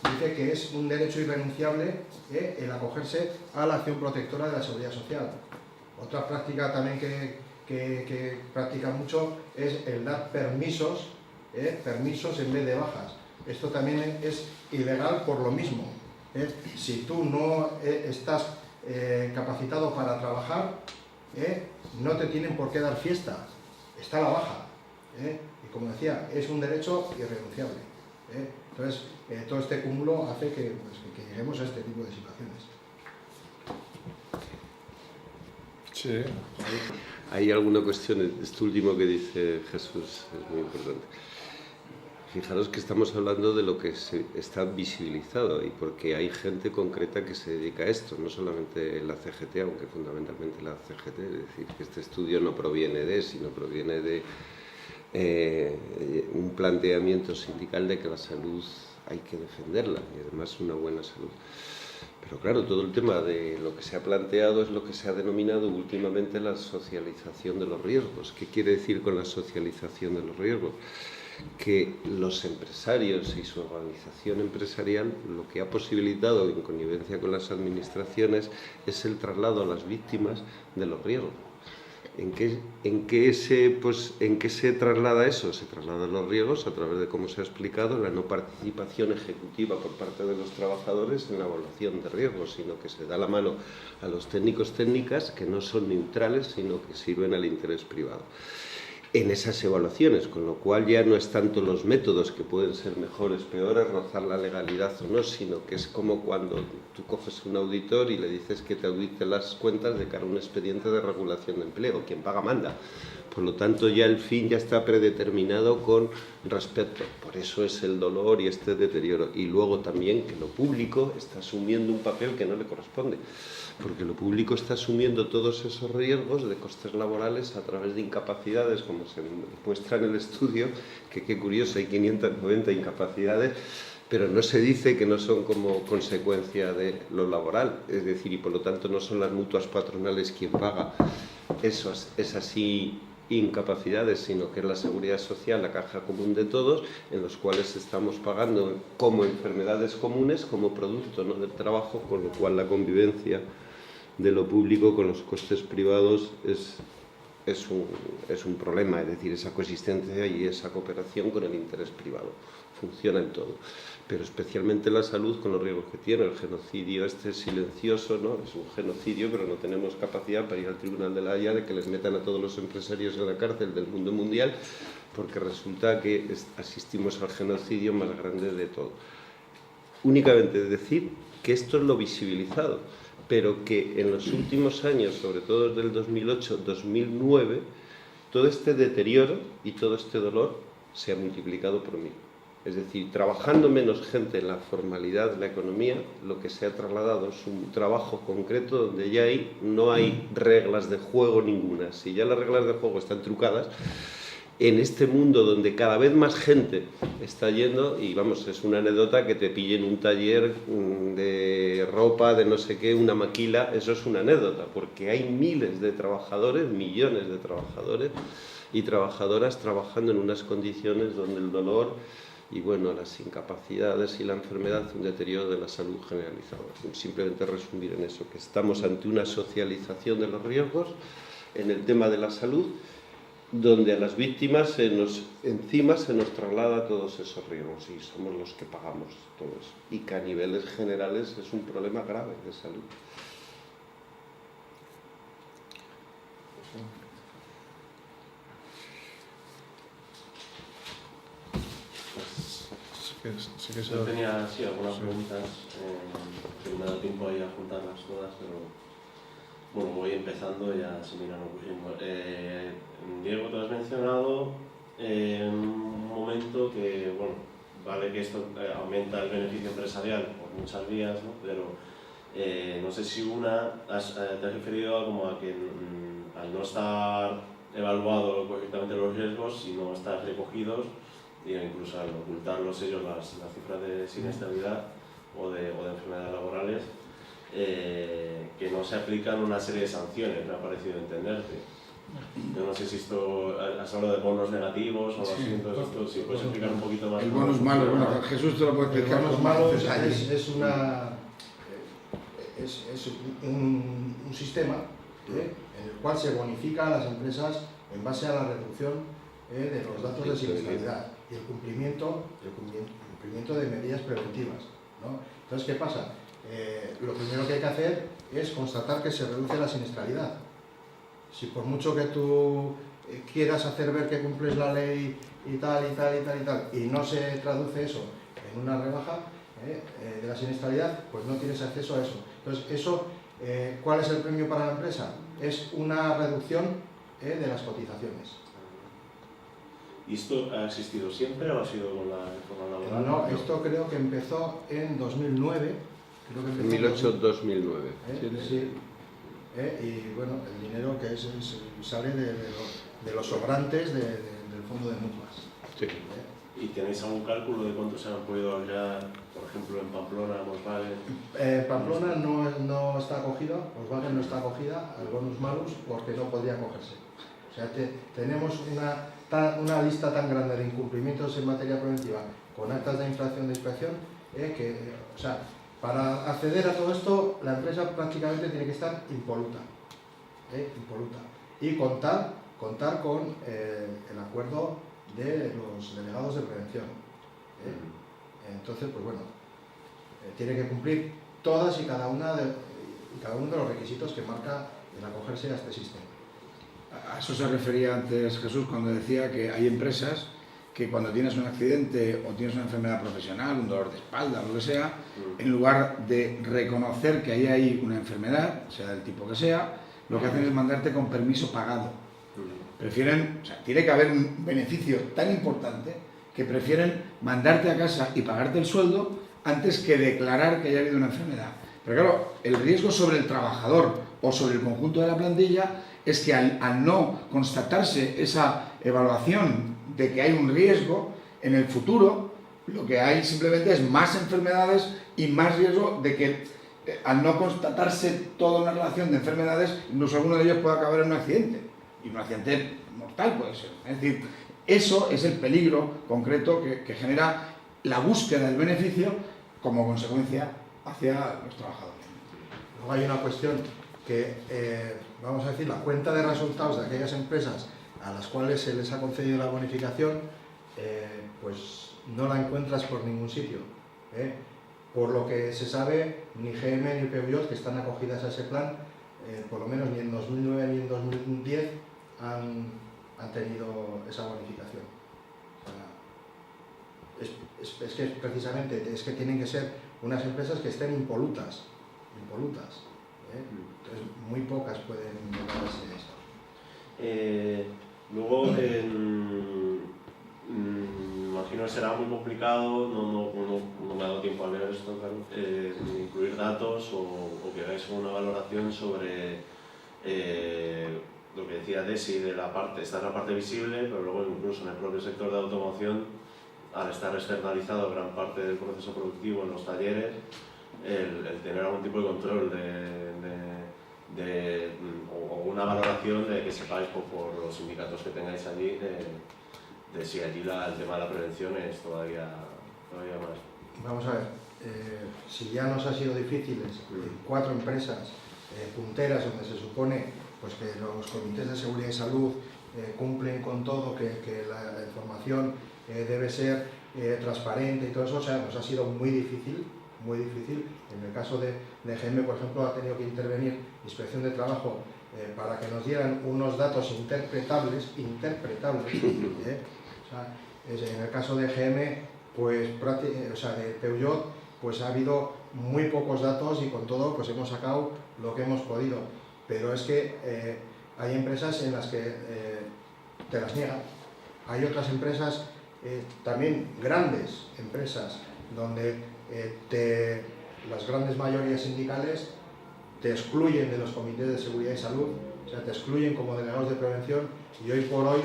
dice que es un derecho irrenunciable el acogerse a la acción protectora de la seguridad social. Otra práctica también que practica mucho es el dar permisos en vez de bajas. Esto también es ilegal por lo mismo. Si tú no estás capacitado para trabajar, no te tienen por qué dar fiesta, está la baja. Y como decía, es un derecho irrenunciable. Entonces, todo este cúmulo hace que lleguemos a este tipo de situaciones. Sí. Hay alguna cuestión, esto último que dice Jesús es muy importante. Fijaros que estamos hablando de lo que está visibilizado y porque hay gente concreta que se dedica a esto, no solamente la CGT, aunque fundamentalmente la CGT, es decir, que este estudio no proviene sino proviene de un planteamiento sindical de que la salud hay que defenderla y además una buena salud. Pero claro, todo el tema de lo que se ha planteado es lo que se ha denominado últimamente la socialización de los riesgos. ¿Qué quiere decir con la socialización de los riesgos? Que los empresarios y su organización empresarial lo que ha posibilitado en connivencia con las administraciones es el traslado a las víctimas de los riesgos. ¿En qué se traslada eso? Se trasladan los riesgos a través de, como se ha explicado, la no participación ejecutiva por parte de los trabajadores en la evaluación de riesgos, sino que se da la mano a los técnicos técnicas que no son neutrales, sino que sirven al interés privado en esas evaluaciones, con lo cual ya no es tanto los métodos que pueden ser mejores, peores, rozar la legalidad o no, sino que es como cuando tú coges un auditor y le dices que te audite las cuentas de cara a un expediente de regulación de empleo, quien paga manda. Por lo tanto, ya el fin ya está predeterminado con respecto. Por eso es el dolor y este deterioro. Y luego también que lo público está asumiendo un papel que no le corresponde, porque lo público está asumiendo todos esos riesgos de costes laborales a través de incapacidades, como se muestra en el estudio, que qué curioso, hay 590 incapacidades, pero no se dice que no son como consecuencia de lo laboral, es decir, y por lo tanto no son las mutuas patronales quien paga esas incapacidades, sino que es la seguridad social, la caja común de todos, en los cuales estamos pagando como enfermedades comunes, como producto, ¿no?, del trabajo, con lo cual la convivencia de lo público con los costes privados es un problema, es decir, esa coexistencia y esa cooperación con el interés privado funciona en todo, pero especialmente la salud con los riesgos que tiene. El genocidio este es silencioso, ¿no? Es un genocidio, pero no tenemos capacidad para ir al Tribunal de la Haya de que les metan a todos los empresarios en la cárcel del mundo mundial, porque resulta que asistimos al genocidio más grande de todo. Únicamente decir que esto es lo visibilizado, pero que en los últimos años, sobre todo desde el 2008-2009, todo este deterioro y todo este dolor se ha multiplicado por 1000. Es decir, trabajando menos gente en la formalidad de la economía, lo que se ha trasladado es un trabajo concreto donde ya no hay reglas de juego ninguna. Si ya las reglas de juego están trucadas, en este mundo donde cada vez más gente está yendo, y vamos, es una anécdota que te pillen un taller de ropa, de no sé qué, una maquila, eso es una anécdota, porque hay miles de trabajadores, millones de trabajadores y trabajadoras trabajando en unas condiciones donde el dolor y bueno, las incapacidades y la enfermedad, un deterioro de la salud generalizado. Simplemente resumir en eso, que estamos ante una socialización de los riesgos en el tema de la salud, donde a las víctimas encima se nos traslada todos esos riesgos y somos los que pagamos todo eso. Y que a niveles generales es un problema grave de salud. Yo tenía algunas preguntas que me da tiempo ahí a juntarlas todas, pero bueno, voy empezando y ya se me irán ocurriendo. Diego, te has mencionado en un momento que, bueno, vale que esto aumenta el beneficio empresarial por muchas vías, ¿no? Pero no sé si te has referido a que al no estar evaluado correctamente los riesgos y no estar recogidos, y incluso al ocultarlos ellos las cifras de siniestralidad o de enfermedades laborales, que no se aplican una serie de sanciones, me ha parecido entenderte. Yo no sé si esto, has hablado de bonos negativos o así, entonces esto, si puedes explicar un poquito más. El bonus malo, bueno, Jesús te lo puede explicar. El bonus con malo más detalle. es un sistema en el cual se bonifica a las empresas en base a la reducción de los datos de siniestralidad y el cumplimiento de medidas preventivas, ¿no? Entonces, ¿qué pasa? Lo primero que hay que hacer es constatar que se reduce la siniestralidad. Si por mucho que tú quieras hacer ver que cumples la ley y tal, y no se traduce eso en una rebaja de la siniestralidad, pues no tienes acceso a eso. Entonces, eso, ¿cuál es el premio para la empresa? Es una reducción de las cotizaciones. ¿Y esto ha existido siempre o ha sido con la reforma laboral? No, esto creo que empezó en 2009. Creo que empezó 2008-2009. Sí. Y bueno, el dinero que sale de los sobrantes del fondo de mutuas. Sí. ¿Y tenéis algún cálculo de cuánto se han podido ahorrar, por ejemplo, en Pamplona, Volkswagen? Pamplona no está acogida, Volkswagen no está acogida al bonus malus porque no podría acogerse. O sea, tenemos una lista tan grande de incumplimientos en materia preventiva con actas de infracción de inspección o sea, para acceder a todo esto la empresa prácticamente tiene que estar impoluta. Y contar con el acuerdo de los delegados de prevención. Entonces, pues bueno, tiene que cumplir todas y cada uno de los requisitos que marca el acogerse a este sistema. A eso se refería antes Jesús cuando decía que hay empresas que cuando tienes un accidente o tienes una enfermedad profesional, un dolor de espalda, lo que sea, en lugar de reconocer que hay una enfermedad, sea del tipo que sea, lo que hacen es mandarte con permiso pagado. Prefieren, o sea, tiene que haber un beneficio tan importante que prefieren mandarte a casa y pagarte el sueldo antes que declarar que haya habido una enfermedad. Pero claro, el riesgo sobre el trabajador o sobre el conjunto de la plantilla es que al no constatarse esa evaluación de que hay un riesgo, en el futuro lo que hay simplemente es más enfermedades y más riesgo de que al no constatarse toda una relación de enfermedades, incluso alguno de ellos puede acabar en un accidente, y un accidente mortal puede ser. Es decir, eso es el peligro concreto que genera la búsqueda del beneficio como consecuencia hacia los trabajadores. Luego hay una cuestión que, vamos a decir, la cuenta de resultados de aquellas empresas a las cuales se les ha concedido la bonificación, pues no la encuentras por ningún sitio. Por lo que se sabe, ni GM ni Peugeot, que están acogidas a ese plan, por lo menos ni en 2009 ni en 2010 han tenido esa bonificación. O sea, es que precisamente tienen que ser unas empresas que estén impolutas. Entonces, muy pocas pueden llevarse esto. Luego, imagino que será muy complicado, no me ha dado tiempo a leer esto, claro, incluir datos o que hagáis una valoración sobre lo que decía Desi de esta es la parte visible, pero luego incluso en el propio sector de automoción, al estar externalizado gran parte del proceso productivo en los talleres, el tener algún tipo de control o una valoración de que sepáis por los sindicatos que tengáis allí de si allí el tema de la prevención es todavía más. Vamos a ver, si ya nos ha sido difícil 4 empresas punteras donde se supone pues, que los comités de seguridad y salud cumplen con todo, que la información debe ser transparente y todo eso, o sea, nos ha sido muy difícil. En el caso de GM, por ejemplo, ha tenido que intervenir Inspección de Trabajo para que nos dieran unos datos interpretables. O sea, en el caso de GM, pues, de Peugeot, pues ha habido muy pocos datos y con todo pues hemos sacado lo que hemos podido. Pero es que hay empresas en las que te las niegan. Hay otras empresas, también grandes empresas, donde las grandes mayorías sindicales te excluyen de los comités de seguridad y salud, o sea, te excluyen como delegados de prevención, y hoy por hoy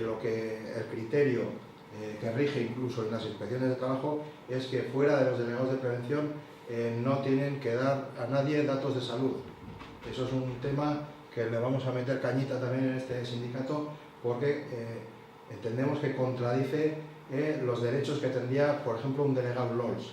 lo que el criterio que rige incluso en las inspecciones de trabajo es que fuera de los delegados de prevención no tienen que dar a nadie datos de salud. Eso es un tema que le vamos a meter cañita también en este sindicato, porque entendemos que contradice los derechos que tendría, por ejemplo, un delegado LOLS.